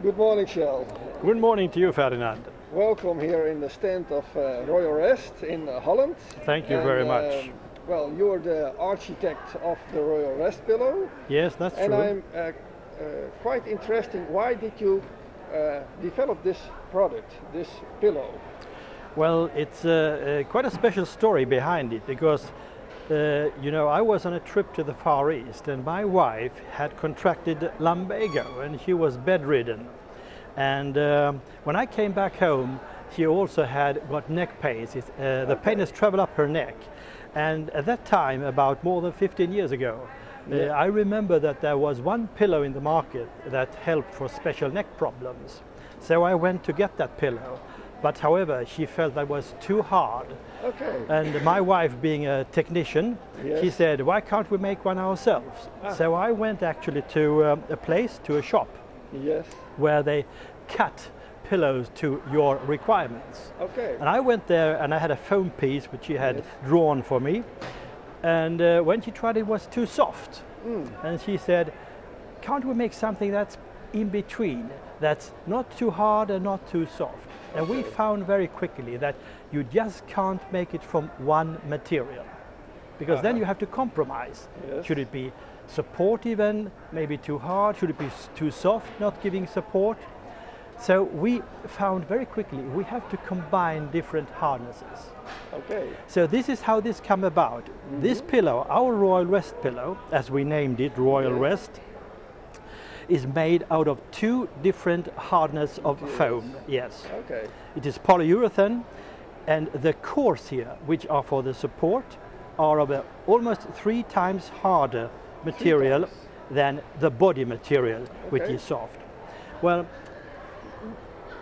Good morning, Shell. Good morning to you, Ferdinand. Welcome here in the stand of Royal Rest in Holland. Thank you very much. Well, you're the architect of the Royal Rest pillow. Yes, that's and true. And I'm quite interesting. Why did you develop this product, this pillow? Well, it's quite a special story behind it because, I was on a trip to the Far East and my wife had contracted lumbago and she was bedridden. And when I came back home, she also had got neck pains. The pain has traveled up her neck. And at that time, about more than 15 years ago, I remember that there was one pillow in the market that helped for special neck problems. So I went to get that pillow. But however, she felt that was too hard. Okay. And my wife, being a technician, she said, why can't we make one ourselves? So I went actually to a shop, where they cut pillows to your requirements. Okay. And I went there and I had a foam piece which she had drawn for me. And when she tried it was too soft. And she said, can't we make something that's in between, that's not too hard and not too soft? And we found very quickly that you just can't make it from one material, because then you have to compromise. Should it be supportive and maybe too hard? Should it be too soft, not giving support? So we found very quickly we have to combine different harnesses. Okay. So this is how this came about. This pillow, our Royal Rest pillow, as we named it, Royal Rest, is made out of two different hardness of foam. Yes. Okay. It is polyurethane, and the cores here, which are for the support, are of a almost 3 times harder material than the body material, which is soft. Well,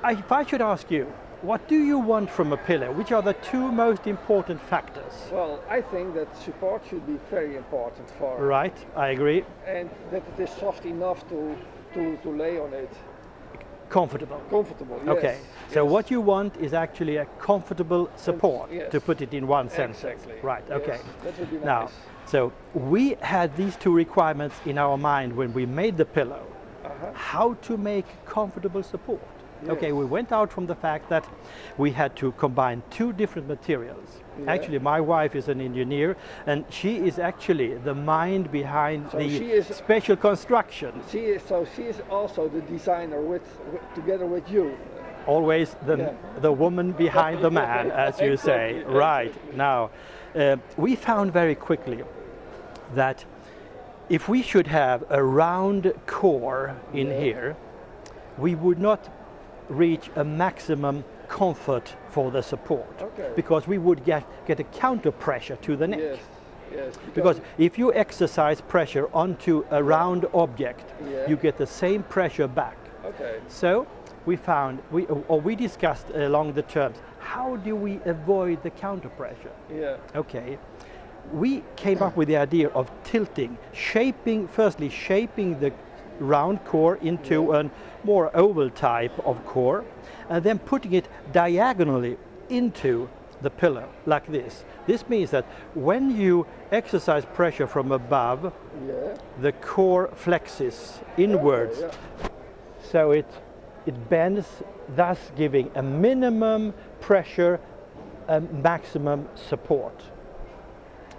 if I should ask you, what do you want from a pillow? Which are the 2 most important factors? Well, I think that support should be very important for. Right, I agree. And that it is soft enough to lay on it. Comfortable. Comfortable, yes. Okay, so what you want is actually a comfortable support, to put it in one sentence. Exactly. Right, okay. That would be nice. Now, so we had these 2 requirements in our mind when we made the pillow. How to make comfortable support. Okay, we went out from the fact that we had to combine 2 different materials. Actually, my wife is an engineer, and she is actually the mind behind the special construction. She is also the designer together with you. Always the woman behind the man, as you say. Right. Now, we found very quickly that if we should have a round core in here, we would not reach a maximum comfort for the support, because we would get a counter pressure to the neck. Yes, because if you exercise pressure onto a round object, you get the same pressure back. So we found, we discussed along the terms, how do we avoid the counter pressure? Okay, we came up with the idea of tilting, firstly shaping the round core into a more oval type of core, and then putting it diagonally into the pillow like this. This means that when you exercise pressure from above, the core flexes inwards, so it bends, thus giving a minimum pressure and maximum support.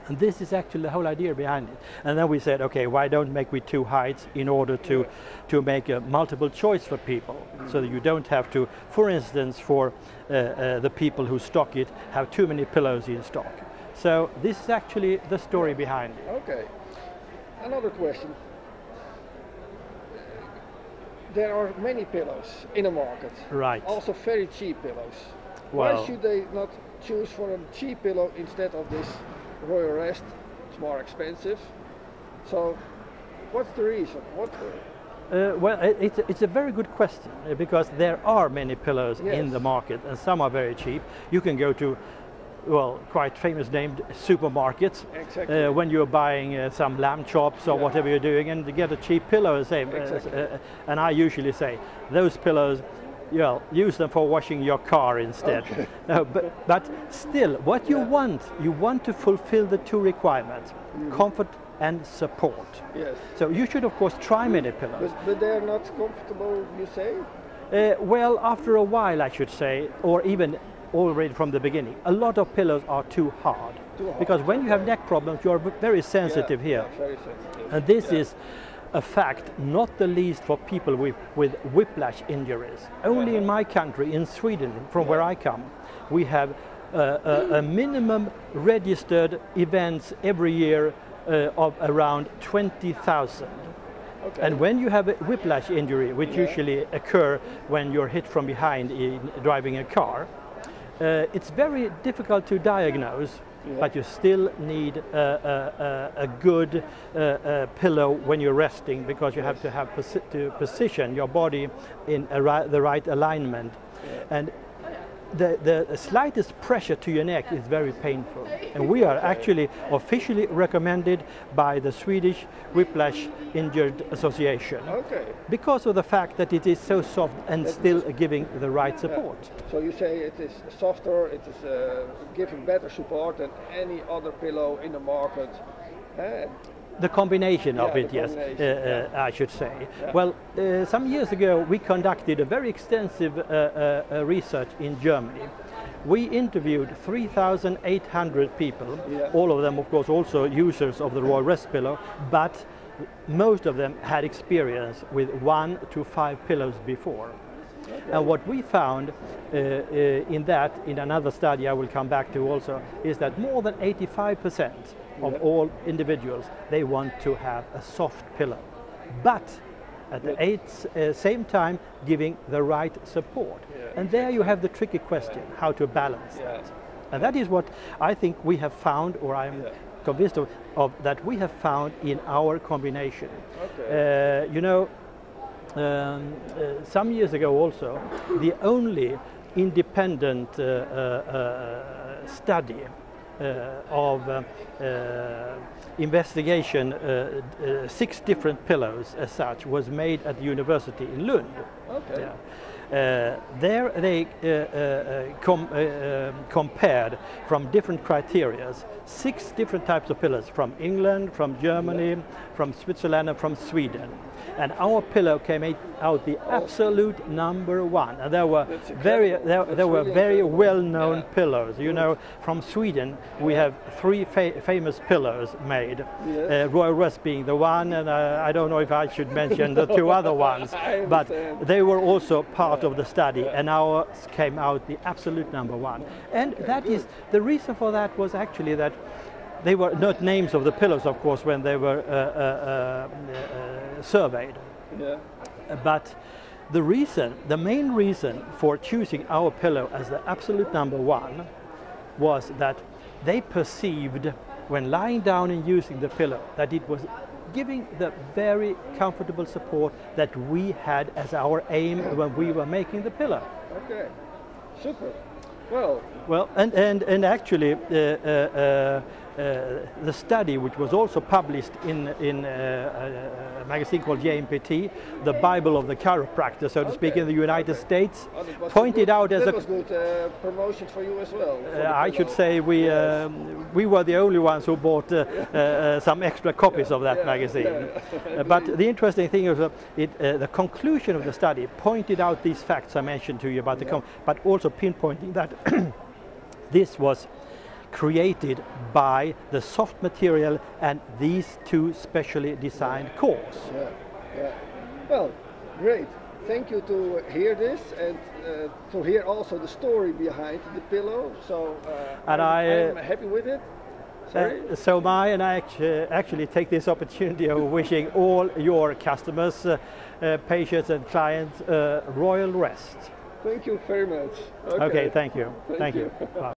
And this is actually the whole idea behind it. And then we said, okay, why don't make we 2 heights in order to make a multiple choice for people, so that you don't have to, for instance, for the people who stock it, have too many pillows in stock. So this is actually the story behind it. Okay. Another question. There are many pillows in the market. Right. Also very cheap pillows. Well, why should they not choose for a cheap pillow instead of this Royal Rest? It's more expensive. So what's the reason? Well, it's a very good question, because there are many pillows in the market, and some are very cheap. You can go to, well, quite famous named supermarkets when you're buying some lamb chops or whatever you're doing, and to get a cheap pillow. And I usually say, those pillows, use them for washing your car instead. But still, what you want to fulfill the 2 requirements: comfort and support. Yes. So you should of course try many pillows. But they're not comfortable, you say? Well, after a while I should say, or even already from the beginning, a lot of pillows are too hard. Because when you have neck problems, you are very sensitive here. Yeah, very sensitive. And this is a fact, not the least for people with whiplash injuries. Only in my country, in Sweden, from where I come, we have a minimum registered events every year of around 20,000. Okay. And when you have a whiplash injury, which usually occur when you're hit from behind in driving a car, it's very difficult to diagnose. But you still need a good pillow when you're resting, because you have to have to position your body in the right alignment. And the slightest pressure to your neck is very painful. And we are actually officially recommended by the Swedish Whiplash Injured Association. Okay. Because of the fact that it is so soft and still giving the right support. So you say it is softer, it is giving better support than any other pillow in the market. The combination of it, yes, I should say. Yeah. Well, some years ago we conducted a very extensive research in Germany. We interviewed 3,800 people, all of them of course also users of the Royal Rest pillow, but most of them had experience with 1 to 5 pillows before. Okay. And what we found in another study I will come back to also, is that more than 85% of all individuals, they want to have a soft pillow, but at the same time giving the right support. And there you have the tricky question, how to balance that. And that is what I think we have found, or I'm convinced of that we have found in our combination. Okay. You know, some years ago also, the only independent study of investigation, 6 different pillows as such, was made at the university in Lund. Okay. There they compared from different criteria 6 different types of pillows from England, from Germany, from Switzerland and from Sweden. And our pillow came out the absolute #1. And there were very well-known pillows. You know, from Sweden we have 3 famous pillows made. Royal Rest being the one, and I don't know if I should mention the 2 other ones, but they were also part of the study, and ours came out the absolute #1. And that is the reason for that was actually that they were not names of the pillows, of course, when they were surveyed. But the main reason for choosing our pillow as the absolute #1 was that they perceived, when lying down and using the pillow, that it was giving the very comfortable support that we had as our aim when we were making the pillow. Okay, super. Well, and actually the study, which was also published in a magazine called JMPT, the Bible of the chiropractor, so to speak, in the United States, pointed out as that was good promotion for you as well. I should say we were the only ones who bought some extra copies of that magazine. But the interesting thing is that the conclusion of the study pointed out these facts I mentioned to you about but also pinpointing that this was created by the soft material and these 2 specially designed cores. Well, great. Thank you to hear this and to hear also the story behind the pillow. So I'm happy with it. So and I actually take this opportunity of wishing all your customers, patients and clients Royal Rest. Thank you very much. Okay, thank you. Thank you. Bye.